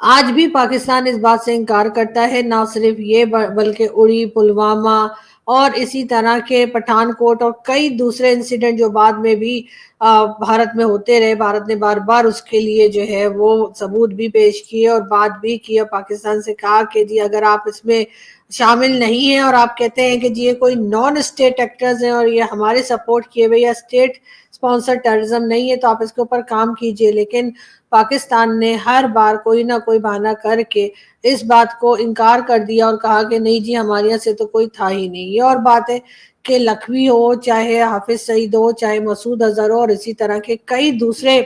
آج بھی پاکستان اس بات سے انکار کرتا ہے، نہ صرف یہ بلکہ اڑی، پلوامہ اور اسی طرح کے پٹھان کوٹ اور کئی دوسرے انسیڈنٹ جو بعد میں بھی بھارت میں ہوتے رہے، بھارت نے بار بار اس کے لیے جو ہے وہ ثبوت بھی پیش کیے اور بات بھی کی اور پاکستان سے کہا کہ جی اگر آپ اس میں شامل نہیں ہیں اور آپ کہتے ہیں کہ جی یہ کوئی نان اسٹیٹ ایکٹرز ہیں اور یہ ہمارے سپورٹ کیے ہوئے یا اسٹیٹ اسپانسر ٹیررزم نہیں ہے تو آپ اس کے اوپر کام کیجئے، لیکن پاکستان نے ہر بار کوئی نہ کوئی بہانہ کر کے اس بات کو انکار کر دیا اور کہا کہ نہیں جی ہمارے یہاں سے تو کوئی تھا ہی نہیں۔ یہ اور بات ہے کہ لکھوی ہو، چاہے حافظ سعید ہو، چاہے مسعود اظہر ہو اور اسی طرح کے کئی دوسرے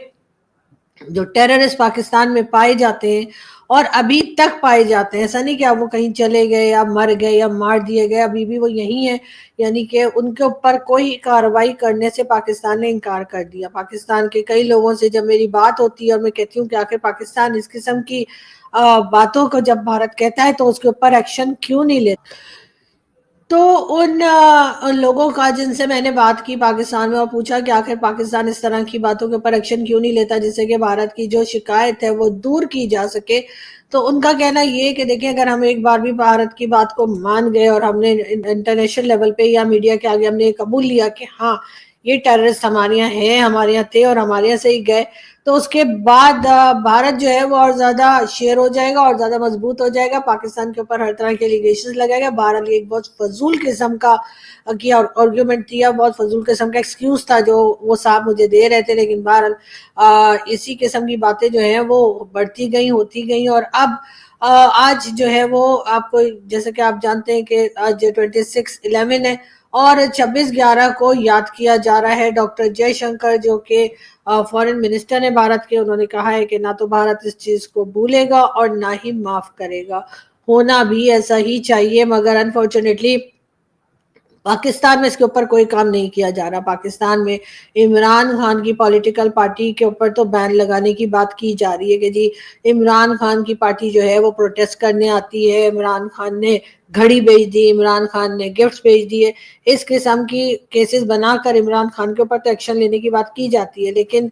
جو ٹیررسٹ پاکستان میں پائے جاتے ہیں اور ابھی تک پائے جاتے ہیں، ایسا نہیں کہ اب وہ کہیں چلے گئے یا مر گئے یا مار دیے گئے، ابھی بھی وہ یہی ہیں، یعنی کہ ان کے اوپر کوئی کارروائی کرنے سے پاکستان نے انکار کر دیا۔ پاکستان کے کئی لوگوں سے جب میری بات ہوتی ہے اور میں کہتی ہوں کہ آخر پاکستان اس قسم کی باتوں کو جب بھارت کہتا ہے تو اس کے اوپر ایکشن کیوں نہیں لیتا، تو ان لوگوں کا جن سے میں نے بات کی پاکستان میں اور پوچھا کہ آخر پاکستان اس طرح کی باتوں کے اوپر ایکشن کیوں نہیں لیتا جس سے کہ بھارت کی جو شکایت ہے وہ دور کی جا سکے، تو ان کا کہنا یہ کہ دیکھیں اگر ہم ایک بار بھی بھارت کی بات کو مان گئے اور ہم نے انٹرنیشنل لیول پہ یا میڈیا کے آگے ہم نے قبول لیا کہ ہاں یہ ٹیررسٹ ہمارے یہاں ہیں، ہمارے یہاں تھے اور ہمارے یہاں سے ہی گئے، تو اس کے بعد بھارت جو ہے وہ اور زیادہ شیئر ہو جائے گا اور زیادہ مضبوط ہو جائے گا، پاکستان کے اوپر ہر طرح کے ایلیگیشنز لگائے گا۔ بہرحال یہ ایک بہت فضول قسم کا کیا آرگیومنٹ دیا، بہت فضول قسم کا ایکسکیوز تھا جو وہ صاحب مجھے دے رہے تھے، لیکن بہرحال اسی قسم کی باتیں جو ہیں وہ بڑھتی گئیں، ہوتی گئیں، اور اب آج جو ہے وہ آپ کو جیسے کہ آپ جانتے ہیں کہ آج 26/11 ہے اور 26/11 کو یاد کیا جا رہا ہے ڈاکٹر جے شنکر جو کہ فورن منسٹر ہیں بھارت کے، انہوں نے کہا ہے کہ نہ تو بھارت اس چیز کو بھولے گا اور نہ ہی معاف کرے گا، ہونا بھی ایسا ہی چاہیے، مگر انفارچونیٹلی پاکستان میں اس کے اوپر کوئی کام نہیں کیا جا رہا۔ پاکستان میں عمران خان کی پولیٹیکل پارٹی کے اوپر تو بین لگانے کی بات کی جا رہی ہے کہ جی عمران خان کی پارٹی جو ہے وہ پروٹیسٹ کرنے آتی ہے، عمران خان نے گھڑی بھیج دی، عمران خان نے گفٹس بھیج دیے، اس قسم کی کیسز بنا کر عمران خان کے اوپر تو ایکشن لینے کی بات کی جاتی ہے، لیکن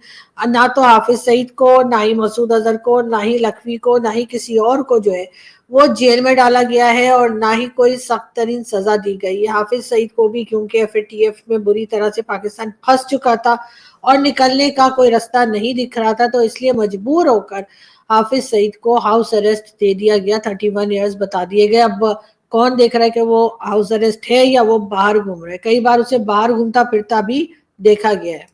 نہ تو حافظ سعید کو، نہ ہی مسعود اظہر کو، نہ ہی لکھوی کو، نہ ہی کسی اور کو جو ہے وہ جیل میں ڈالا گیا ہے اور نہ ہی کوئی سخت ترین سزا دی گئی ہے۔ حافظ سعید کو بھی کیونکہ FATF میں بری طرح سے پاکستان پھنس چکا تھا اور نکلنے کا کوئی رستہ نہیں دکھ رہا تھا، تو اس لیے مجبور ہو کر حافظ سعید کو ہاؤس اریسٹ دے دیا گیا، 31 ایئرز بتا دیے گئے۔ اب کون دیکھ رہا ہے کہ وہ ہاؤس اریسٹ ہے یا وہ باہر گھوم رہا ہے، کئی بار اسے باہر گھومتا پھرتا بھی دیکھا گیا ہے۔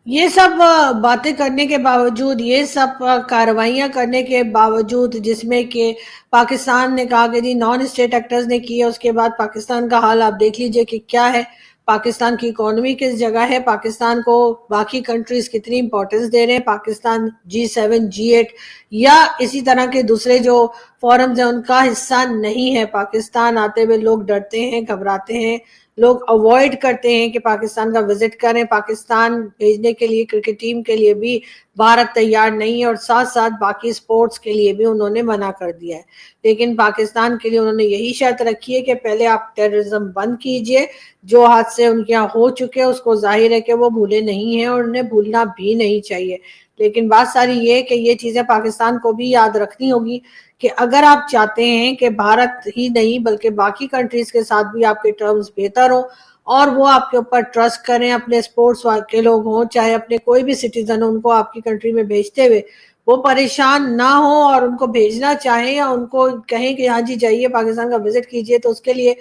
یہ سب باتیں کرنے کے باوجود، یہ سب کارروائیاں کرنے کے باوجود، جس میں کہ پاکستان نے کہا کہ جی نان اسٹیٹ ایکٹرز نے کی ہے، اس کے بعد پاکستان کا حال آپ دیکھ لیجئے کہ کیا ہے، پاکستان کی اکانومی کس جگہ ہے، پاکستان کو باقی کنٹریز کتنی امپورٹنس دے رہے ہیں، پاکستان G7 G8 یا اسی طرح کے دوسرے جو فورمز ہیں ان کا حصہ نہیں ہے، پاکستان آتے ہوئے لوگ ڈرتے ہیں، گھبراتے ہیں، لوگ اوائڈ کرتے ہیں کہ پاکستان کا وزٹ کریں، پاکستان بھیجنے کے لیے کرکٹ ٹیم کے لیے بھی بھارت تیار نہیں ہے اور ساتھ ساتھ باقی سپورٹس کے لیے بھی انہوں نے منع کر دیا ہے، لیکن پاکستان کے لیے انہوں نے یہی شرط رکھی ہے کہ پہلے آپ ٹیررزم بند کیجئے، جو حادثے ان کے یہاں ہو چکے اس کو ظاہر ہے کہ وہ بھولے نہیں ہیں اور انہیں بھولنا بھی نہیں چاہیے، لیکن بات ساری یہ کہ یہ چیزیں پاکستان کو بھی یاد رکھنی ہوگی کہ اگر آپ چاہتے ہیں کہ بھارت ہی نہیں بلکہ باقی کنٹریز کے ساتھ بھی آپ کے ٹرمز بہتر ہوں اور وہ آپ کے اوپر ٹرسٹ کریں، اپنے سپورٹس کے لوگ ہوں چاہے اپنے کوئی بھی سٹیزن ہو، ان کو آپ کی کنٹری میں بھیجتے ہوئے وہ پریشان نہ ہوں اور ان کو بھیجنا چاہیں یا ان کو کہیں کہ ہاں جی جائیے پاکستان کا وزٹ کیجئے، تو اس کے لیے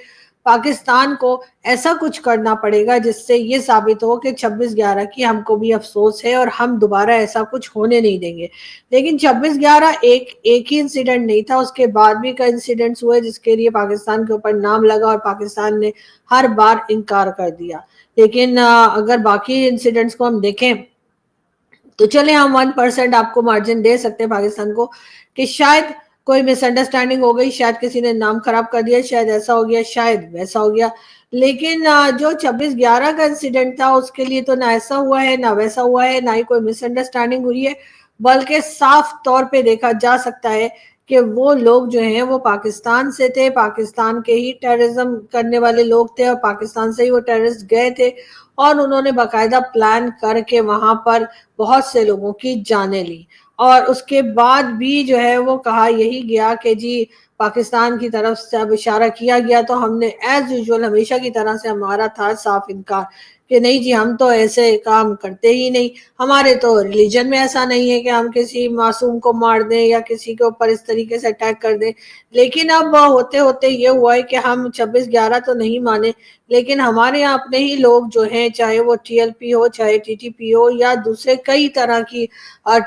پاکستان کو ایسا کچھ کرنا پڑے گا جس سے یہ ثابت ہو کہ 26/11 کی ہم کو بھی افسوس ہے اور ہم دوبارہ ایسا کچھ ہونے نہیں دیں گے، لیکن 26/11 ایک ہی انسیڈنٹ نہیں تھا، اس کے بعد بھی کئی انسیڈنٹس ہوئے جس کے لیے پاکستان کے اوپر نام لگا اور پاکستان نے ہر بار انکار کر دیا، لیکن اگر باقی انسیڈنٹس کو ہم دیکھیں تو چلیں ہم 1% آپ کو مارجن دے سکتے ہیں پاکستان کو کہ شاید کوئی مس انڈرسٹینڈنگ ہو گئی، شاید کسی نے نام خراب کر دیا، شاید ایسا ہو گیا، شاید ویسا ہو گیا، لیکن جو 26/11 کا انسیڈنٹ تھا اس کے لیے تو نہ ایسا ہوا ہے نہ ویسا ہوا ہے، نہ ہی کوئی مس انڈرسٹینڈنگ ہوئی ہے، بلکہ صاف طور پہ دیکھا جا سکتا ہے کہ وہ لوگ جو ہیں وہ پاکستان سے تھے، پاکستان کے ہی ٹیررزم کرنے والے لوگ تھے اور پاکستان سے ہی وہ ٹیررسٹ گئے تھے اور انہوں نے باقاعدہ پلان کر کے وہاں پر بہت سے لوگوں کی جانیں لی، اور اس کے بعد بھی جو ہے وہ کہا یہی گیا کہ جی پاکستان کی طرف سے اب اشارہ کیا گیا تو ہم نے ایز یوزول ہمیشہ کی طرح سے ہمارا تھا صاف انکار کہ نہیں جی ہم تو ایسے کام کرتے ہی نہیں، ہمارے تو ریلیجن میں ایسا نہیں ہے کہ ہم کسی معصوم کو مار دیں یا کسی کے اوپر اس طریقے سے اٹیک کر دیں۔ لیکن اب ہوتے ہوتے یہ ہوا ہے کہ ہم 26/11 تو نہیں مانے، لیکن ہمارے یہاں اپنے ہی لوگ جو ہیں، چاہے وہ ٹی ایل پی ہو، چاہے ٹی ٹی پی ہو یا دوسرے کئی طرح کی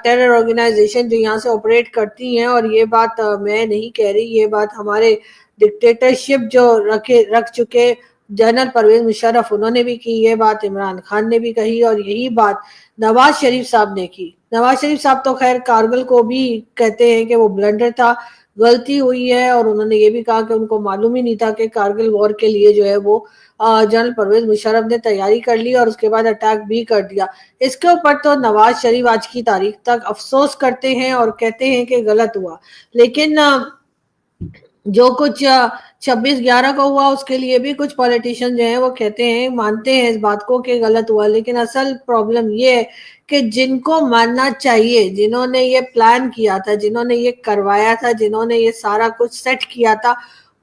ٹیرر آرگنائزیشن جو یہاں سے آپریٹ کرتی ہیں، اور یہ بات میں نہیں کہہ رہی، یہ بات ہمارے ڈکٹیٹرشپ جو رکھ چکے جنرل پرویز مشرف انہوں نے بھی کی، یہ بات عمران خان نے بھی کہی، اور یہی بات نواز شریف صاحب نے کی۔ نواز شریف صاحب تو خیر کارگل کو بھی کہتے ہیں کہ وہ بلنڈر تھا، غلطی ہوئی ہے، اور انہوں نے یہ بھی کہا کہ ان کو معلوم ہی نہیں تھا کہ کارگل وار کے لیے جو ہے وہ جنرل پرویز مشرف نے تیاری کر لی اور اس کے بعد اٹیک بھی کر دیا۔ اس کے اوپر تو نواز شریف آج کی تاریخ تک افسوس کرتے ہیں اور کہتے ہیں کہ غلط ہوا، لیکن جو کچھ 26/11 کو ہوا اس کے لیے بھی کچھ پولیٹیشین جو ہیں وہ کہتے ہیں، مانتے ہیں اس بات کو کہ غلط ہوا، لیکن اصل پرابلم یہ ہے کہ جن کو ماننا چاہیے، جنہوں نے یہ پلان کیا تھا، جنہوں نے یہ کروایا تھا، جنہوں نے یہ سارا کچھ سیٹ کیا تھا،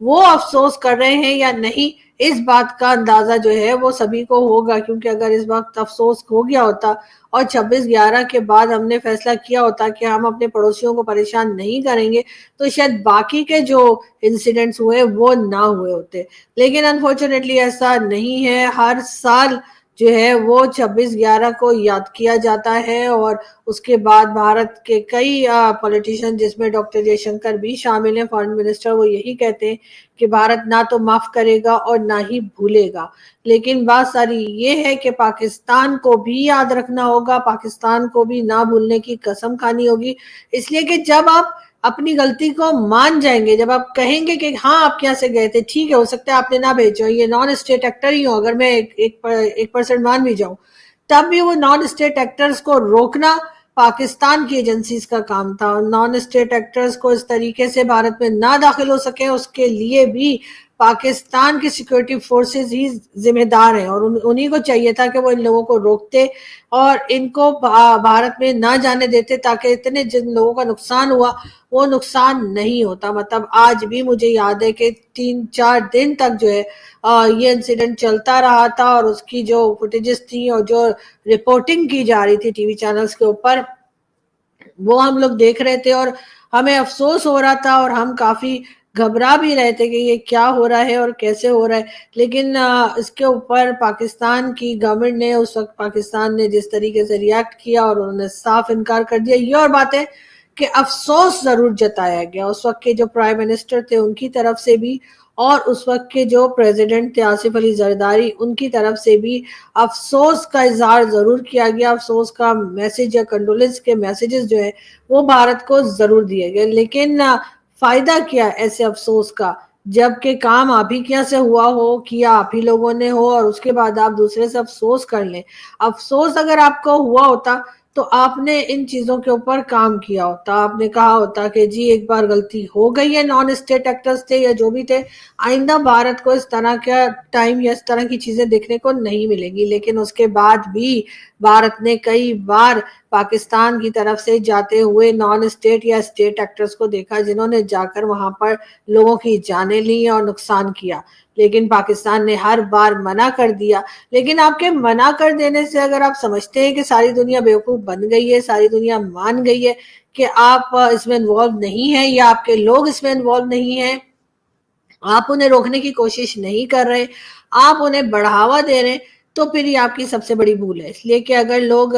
وہ افسوس کر رہے ہیں یا نہیں، اس بات کا اندازہ جو ہے وہ سبھی کو ہوگا، کیونکہ اگر اس وقت افسوس ہو گیا ہوتا اور 26/11 کے بعد ہم نے فیصلہ کیا ہوتا کہ ہم اپنے پڑوسیوں کو پریشان نہیں کریں گے، تو شاید باقی کے جو انسیڈنٹس ہوئے وہ نہ ہوئے ہوتے، لیکن انفارچونیٹلی ایسا نہیں ہے۔ ہر سال جو ہے وہ 26/11 کو یاد کیا جاتا ہے، اور اس کے بعد بھارت کے کئی پولیٹیشین جس میں ڈاکٹر جے شنکر بھی شامل ہیں، فارن منسٹر، وہ یہی کہتے ہیں کہ بھارت نہ تو معاف کرے گا اور نہ ہی بھولے گا، لیکن بات ساری یہ ہے کہ پاکستان کو بھی یاد رکھنا ہوگا، پاکستان کو بھی نہ بھولنے کی قسم کھانی ہوگی، اس لیے کہ جب آپ اپنی غلطی کو مان جائیں گے، جب آپ کہیں گے کہ ہاں آپ یہاں سے گئے تھے، ٹھیک ہے، ہو سکتا ہے آپ نے نہ بھیجو، یہ نان اسٹیٹ ایکٹر ہی ہوں، اگر میں 1% مان بھی جاؤں، تب بھی وہ نان اسٹیٹ ایکٹرز کو روکنا پاکستان کی ایجنسیز کا کام تھا، نان اسٹیٹ ایکٹرز کو اس طریقے سے بھارت میں نہ داخل ہو سکے، اس کے لیے بھی پاکستان کی سیکورٹی فورسز ہی ذمہ دار ہیں، اور انہی کو چاہیے تھا کہ وہ ان لوگوں کو روکتے اور ان کو بھارت میں نہ جانے دیتے، تاکہ اتنے جن لوگوں کا نقصان ہوا وہ نقصان نہیں ہوتا۔ مطلب آج بھی مجھے یاد ہے کہ 3-4 دن تک جو ہے یہ انسیڈنٹ چلتا رہا تھا، اور اس کی جو فوٹیجز تھی اور جو رپورٹنگ کی جا رہی تھی ٹی وی چینلز کے اوپر، وہ ہم لوگ دیکھ رہے تھے، اور ہمیں افسوس ہو رہا تھا، اور ہم کافی گھبرا بھی رہے تھے کہ یہ کیا ہو رہا ہے اور کیسے ہو رہا ہے، لیکن اس کے اوپر پاکستان کی گورنمنٹ نے اس وقت پاکستان نے جس طریقے سے ریاکٹ کیا، اور انہوں نے صاف انکار کر دیا۔ یہ اور بات ہے کہ افسوس ضرور جتایا گیا اس وقت کے جو پرائم منسٹر تھے ان کی طرف سے بھی، اور اس وقت کے جو پریزیڈنٹ تھے آصف علی زرداری ان کی طرف سے بھی افسوس کا اظہار ضرور کیا گیا، افسوس کا میسج یا کنڈولنس کے میسیجز جو ہے وہ بھارت کو ضرور دیے گئے، لیکن فائدہ کیا ایسے افسوس کا جب کہ کام آپ ہی کیا سے ہوا ہو، کیا آپ ہی لوگوں نے ہو، اور اس کے بعد آپ دوسرے سے افسوس کر لیں۔ افسوس اگر آپ کو ہوا ہوتا تو آپ نے ان چیزوں کے اوپر کام کیا ہوتا، آپ نے کہا ہوتا کہ جی ایک بار غلطی ہو گئی ہے، نان اسٹیٹ ایکٹرز تھے یا جو بھی تھے، آئندہ بھارت کو اس طرح کا ٹائم یا اس طرح کی چیزیں دیکھنے کو نہیں ملے گی، لیکن اس کے بعد بھی بھارت نے کئی بار پاکستان کی طرف سے جاتے ہوئے نان اسٹیٹ یا اسٹیٹ ایکٹرز کو دیکھا جنہوں نے جا کر وہاں پر لوگوں کی جانیں لی اور نقصان کیا، لیکن پاکستان نے ہر بار منع کر دیا۔ لیکن آپ کے منع کر دینے سے اگر آپ سمجھتے ہیں کہ ساری دنیا بیوقوف بن گئی ہے، ساری دنیا مان گئی ہے کہ آپ اس میں انوالو نہیں ہیں یا آپ کے لوگ اس میں انوالو نہیں ہیں، آپ انہیں روکنے کی کوشش نہیں کر رہے، آپ انہیں بڑھاوا دے رہے، تو پھر یہ آپ کی سب سے بڑی بھول ہے۔ اس لیے کہ اگر لوگ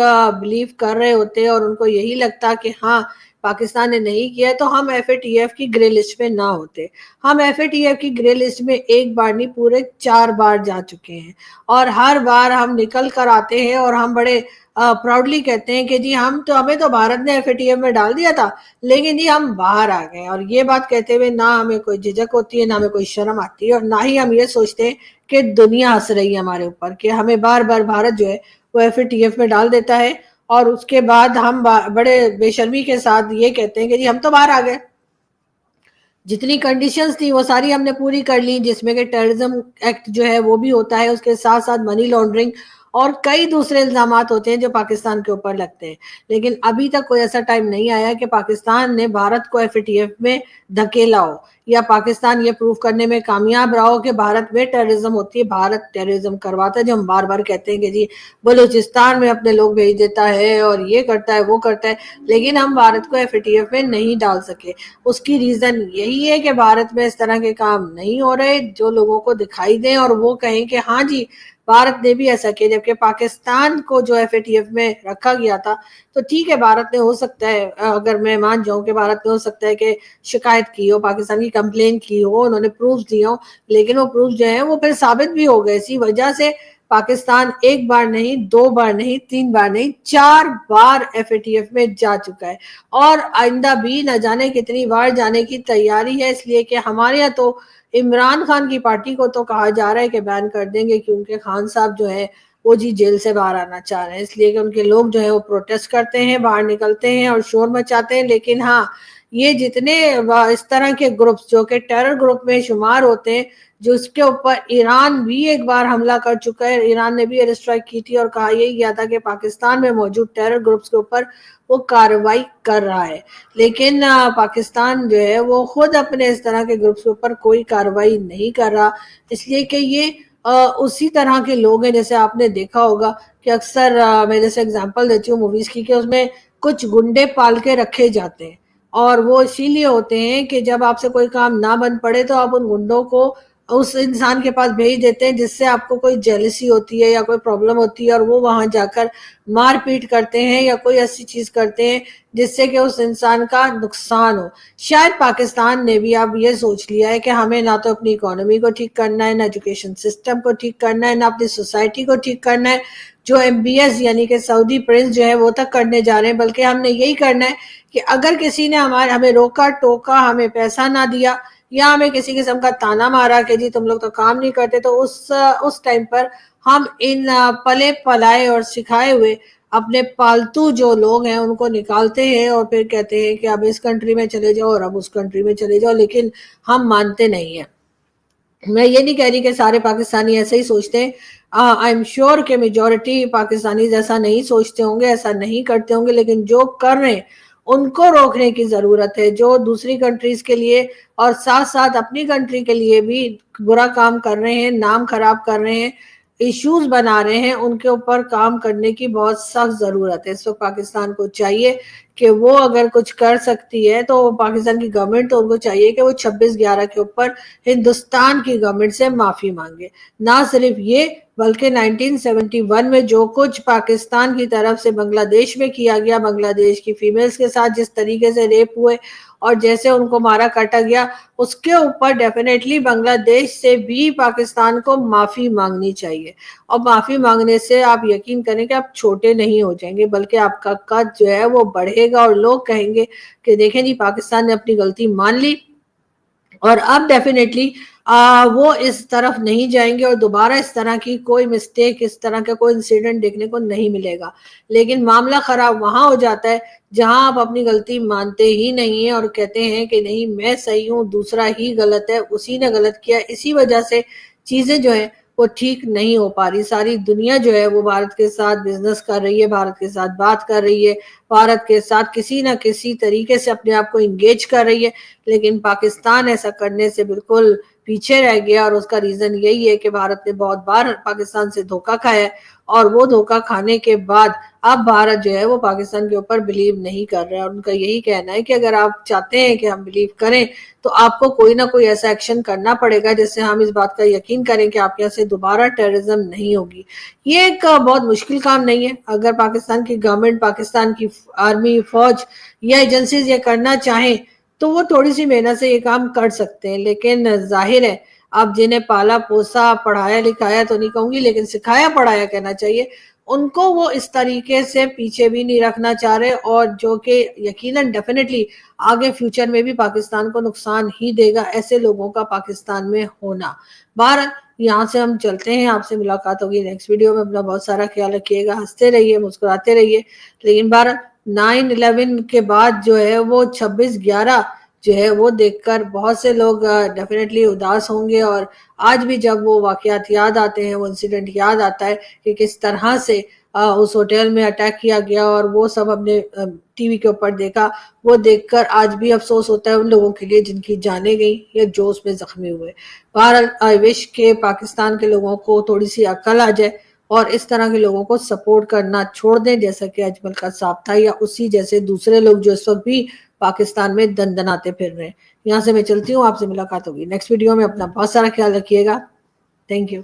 بلیو کر رہے ہوتے اور ان کو یہی لگتا کہ ہاں پاکستان نے نہیں کیا تو ہم ایف اے ٹی ایف کی گرے لسٹ میں نہ ہوتے۔ ہم ایف اے ٹی ایف کی گرے لسٹ میں ایک بار نہیں پورے 4 بار جا چکے ہیں، اور ہر بار ہم نکل کر آتے ہیں اور ہم بڑے پراؤڈلی کہتے ہیں کہ جی ہمیں تو بھارت نے ایف اے ٹی ایف میں ڈال دیا تھا، لیکن جی ہم باہر آ گئے، اور یہ بات کہتے ہوئے نہ ہمیں کوئی جھجک ہوتی ہے، نہ ہمیں کوئی شرم آتی ہے، اور نہ ہی ہم یہ سوچتے ہیں کہ دنیا ہنس رہی ہے ہمارے اوپر کہ ہمیں بار بار بھارت جو ہے وہ ایف اے ٹی ایف میں ڈال دیتا ہے، اور اس کے بعد ہم بڑے بے شرمی کے ساتھ یہ کہتے ہیں کہ جی ہم تو باہر آ گئے، جتنی کنڈیشنز تھی وہ ساری ہم نے پوری کر لی، جس میں کہ ٹیررزم ایکٹ جو ہے وہ بھی ہوتا ہے، اس کے ساتھ ساتھ منی لانڈرنگ اور کئی دوسرے الزامات ہوتے ہیں جو پاکستان کے اوپر لگتے ہیں، لیکن ابھی تک کوئی ایسا ٹائم نہیں آیا کہ پاکستان نے بھارت کو FATF میں دھکیلا ہو، یا پاکستان یہ پروف کرنے میں کامیاب رہا ہو کہ بھارت میں ٹیررزم ہوتی ہے، بھارت ٹیررزم کرواتا ہے، جو ہم بار بار کہتے ہیں کہ جی بلوچستان میں اپنے لوگ بھیج دیتا ہے اور یہ کرتا ہے وہ کرتا ہے، لیکن ہم بھارت کو FATF میں نہیں ڈال سکے۔ اس کی ریزن یہی ہے کہ بھارت میں اس طرح کے کام نہیں ہو رہے جو لوگوں کو دکھائی دیں اور وہ کہیں کہ ہاں جی بھارت نے بھی ایسا کیا، جبکہ پاکستان کو جو FATF میں رکھا گیا تھا تو ٹھیک ہے، بھارت نے ہو سکتا ہے، اگر میں مان جاؤں کہ بھارت نے ہو سکتا ہے کہ شکایت کی ہو، پاکستان کی کمپلین کی ہو، انہوں نے پروف دیے ہوں، لیکن وہ پروف جو ہیں وہ پھر ثابت بھی ہو گئے۔ اسی وجہ سے پاکستان ایک بار نہیں، دو بار نہیں، تین بار نہیں، 4 بار FATF میں جا چکا ہے، اور آئندہ بھی نہ جانے کتنی بار جانے کی تیاری ہے، اس لیے کہ ہمارے یہاں تو عمران خان کی پارٹی کو تو کہا جا رہا ہے کہ بین کر دیں گے، کیونکہ خان صاحب جو ہے وہ جی جیل سے باہر آنا چاہ رہے ہیں، اس لیے کہ ان کے لوگ جو ہے وہ پروٹیسٹ کرتے ہیں، باہر نکلتے ہیں اور شور مچاتے ہیں۔ لیکن ہاں، یہ جتنے اس طرح کے گروپس جو کہ ٹیرر گروپ میں شمار ہوتے ہیں، جو اس کے اوپر ایران بھی ایک بار حملہ کر چکا ہے، ایران نے بھی ایئر اسٹرائک کی تھی اور کہا یہی کیا تھا کہ پاکستان میں موجود ٹیرر گروپس کے اوپر وہ کارروائی کر رہا ہے، لیکن پاکستان جو ہے وہ خود اپنے اس طرح کے گروپس کے اوپر کوئی کارروائی نہیں کر رہا، اس لیے کہ یہ اسی طرح کے لوگ ہیں۔ جیسے آپ نے دیکھا ہوگا کہ اکثر میں جیسے اگزامپل دیتی ہوں موویز کی، کہ اس میں کچھ گنڈے پال کے رکھے جاتے ہیں، اور وہ اسی لیے ہوتے ہیں کہ جب آپ سے کوئی کام نہ بن پڑے تو آپ ان گنڈوں کو اس انسان کے پاس بھیج دیتے ہیں جس سے آپ کو کوئی جیلسی ہوتی ہے یا کوئی پرابلم ہوتی ہے، اور وہ وہاں جا کر مار پیٹ کرتے ہیں یا کوئی ایسی چیز کرتے ہیں جس سے کہ اس انسان کا نقصان ہو۔ شاید پاکستان نے بھی اب یہ سوچ لیا ہے کہ ہمیں نہ تو اپنی اکانومی کو ٹھیک کرنا ہے، نہ ایجوکیشن سسٹم کو ٹھیک کرنا ہے، نہ اپنی سوسائٹی کو ٹھیک کرنا ہے، جو MBS یعنی کہ سعودی پرنس جو ہے وہ تک کرنے جا رہے ہیں، بلکہ ہم نے یہی کرنا ہے کہ اگر کسی نے ہمیں روکا ٹوکا، ہمیں پیسہ نہ دیا، یا ہمیں کسی قسم کا تانا مارا کہ جی تم لوگ تو کام نہیں کرتے، تو اس ٹائم پر ہم ان پلے پلائے اور سکھائے ہوئے اپنے پالتو جو لوگ ہیں ان کو نکالتے ہیں اور پھر کہتے ہیں کہ اب اس کنٹری میں چلے جاؤ اور اب اس کنٹری میں چلے جاؤ، لیکن ہم مانتے نہیں ہیں۔ میں یہ نہیں کہہ رہی کہ سارے پاکستانی ایسے ہی سوچتے ہیں، آئی ایم شیور کہ میجورٹی پاکستانی ایسا نہیں سوچتے ہوں گے، ایسا نہیں کرتے ہوں گے، لیکن جو کر رہے ہیں ان کو روکنے کی ضرورت ہے، جو دوسری کنٹریز کے لیے اور ساتھ ساتھ اپنی کنٹری کے لیے بھی برا کام کر رہے ہیں، نام خراب کر رہے ہیں، ایشوز بنا رہے ہیں، ان کے اوپر کام کرنے کی بہت سخت ضرورت ہے۔ اس وقت پاکستان کو چاہیے کہ وہ اگر کچھ کر سکتی ہے تو پاکستان کی گورنمنٹ تو ان کو چاہیے کہ وہ 26/11 کے اوپر ہندوستان کی گورنمنٹ سے معافی مانگے، نہ صرف یہ بلکہ 1971 میں جو کچھ پاکستان کی طرف سے بنگلہ دیش میں کیا گیا، بنگلہ دیش کی فیمیلز کے ساتھ جس طریقے سے ریپ ہوئے اور جیسے ان کو مارا کاٹا گیا، اس کے اوپر ڈیفینیٹلی بنگلہ دیش سے بھی پاکستان کو معافی مانگنی چاہیے، اور معافی مانگنے سے آپ یقین کریں کہ آپ چھوٹے نہیں ہو جائیں گے، بلکہ آپ کا قد جو ہے وہ بڑھے گا، اور لوگ کہیں گے کہ دیکھیں جی پاکستان نے اپنی غلطی مان لی اور اب ڈیفینیٹلی وہ اس طرف نہیں جائیں گے، اور دوبارہ اس طرح کی کوئی مسٹیک، اس طرح کا کوئی انسیڈنٹ دیکھنے کو نہیں ملے گا۔ لیکن معاملہ خراب وہاں ہو جاتا ہے جہاں آپ اپنی غلطی مانتے ہی نہیں ہیں اور کہتے ہیں کہ نہیں میں صحیح ہوں، دوسرا ہی غلط ہے، اسی نے غلط کیا، اسی وجہ سے چیزیں جو ہیں وہ ٹھیک نہیں ہو پا رہی۔ ساری دنیا جو ہے وہ بھارت کے ساتھ بزنس کر رہی ہے، بھارت کے ساتھ بات کر رہی ہے، بھارت کے ساتھ کسی نہ کسی طریقے سے اپنے آپ کو انگیج کر رہی ہے، لیکن پاکستان ایسا کرنے سے بالکل پیچھے رہ گیا، اور اس کا ریزن یہی ہے کہ بھارت نے بہت بار پاکستان سے دھوکہ کھایا ہے، اور وہ دھوکہ کھانے کے بعد اب بھارت جو ہے وہ پاکستان کے اوپر بلیو نہیں کر رہا ہے، اور ان کا یہی کہنا ہے کہ اگر آپ چاہتے ہیں کہ ہم بلیو کریں تو آپ کو کوئی نہ کوئی ایسا ایکشن کرنا پڑے گا جس سے ہم اس بات کا یقین کریں کہ آپ یہاں سے دوبارہ ٹیررزم نہیں ہوگی۔ یہ ایک بہت مشکل کام نہیں ہے، اگر پاکستان کی گورنمنٹ، پاکستان کی آرمی، فوج یا ایجنسیز یہ کرنا چاہیں تو وہ تھوڑی سی محنت سے یہ کام کر سکتے ہیں، لیکن ظاہر ہے اب جنہیں پالا پوسا، پڑھایا لکھایا تو نہیں کہوں گی لیکن سکھایا پڑھایا کہنا چاہیے، ان کو وہ اس طریقے سے پیچھے بھی نہیں رکھنا چاہ رہے، اور جو کہ یقیناً ڈیفینیٹلی آگے فیوچر میں بھی پاکستان کو نقصان ہی دے گا، ایسے لوگوں کا پاکستان میں ہونا۔ بہرحال یہاں سے ہم چلتے ہیں، آپ سے ملاقات ہوگی نیکسٹ ویڈیو میں، اپنا بہت سارا خیال رکھیے گا، ہنستے رہیے، مسکراتے رہیے، لیکن بہرحال 9/11 کے بعد جو ہے وہ 26/11 جو ہے وہ دیکھ کر بہت سے لوگ ڈیفینیٹلی اداس ہوں گے، اور آج بھی جب وہ واقعات یاد آتے ہیں، وہ انسیڈنٹ یاد آتا ہے کہ کس طرح سے اس ہوٹل میں اٹیک کیا گیا اور وہ سب ہم نے ٹی وی کے اوپر دیکھا، وہ دیکھ کر آج بھی افسوس ہوتا ہے ان لوگوں کے لیے جن کی جانیں گئی یا جو اس میں زخمی ہوئے۔ بہرحال آئی وش کہ پاکستان کے لوگوں کو تھوڑی سی عقل آ جائے اور اس طرح کے لوگوں کو سپورٹ کرنا چھوڑ دیں، جیسا کہ اجمل کا صاحب تھا یا اسی جیسے دوسرے لوگ جو اس وقت بھی پاکستان میں دندناتے پھر رہے ہیں۔ یہاں سے میں چلتی ہوں، آپ سے ملاقات ہوگی نیکسٹ ویڈیو میں۔ اپنا بہت سارا خیال رکھیے گا۔ Thank you.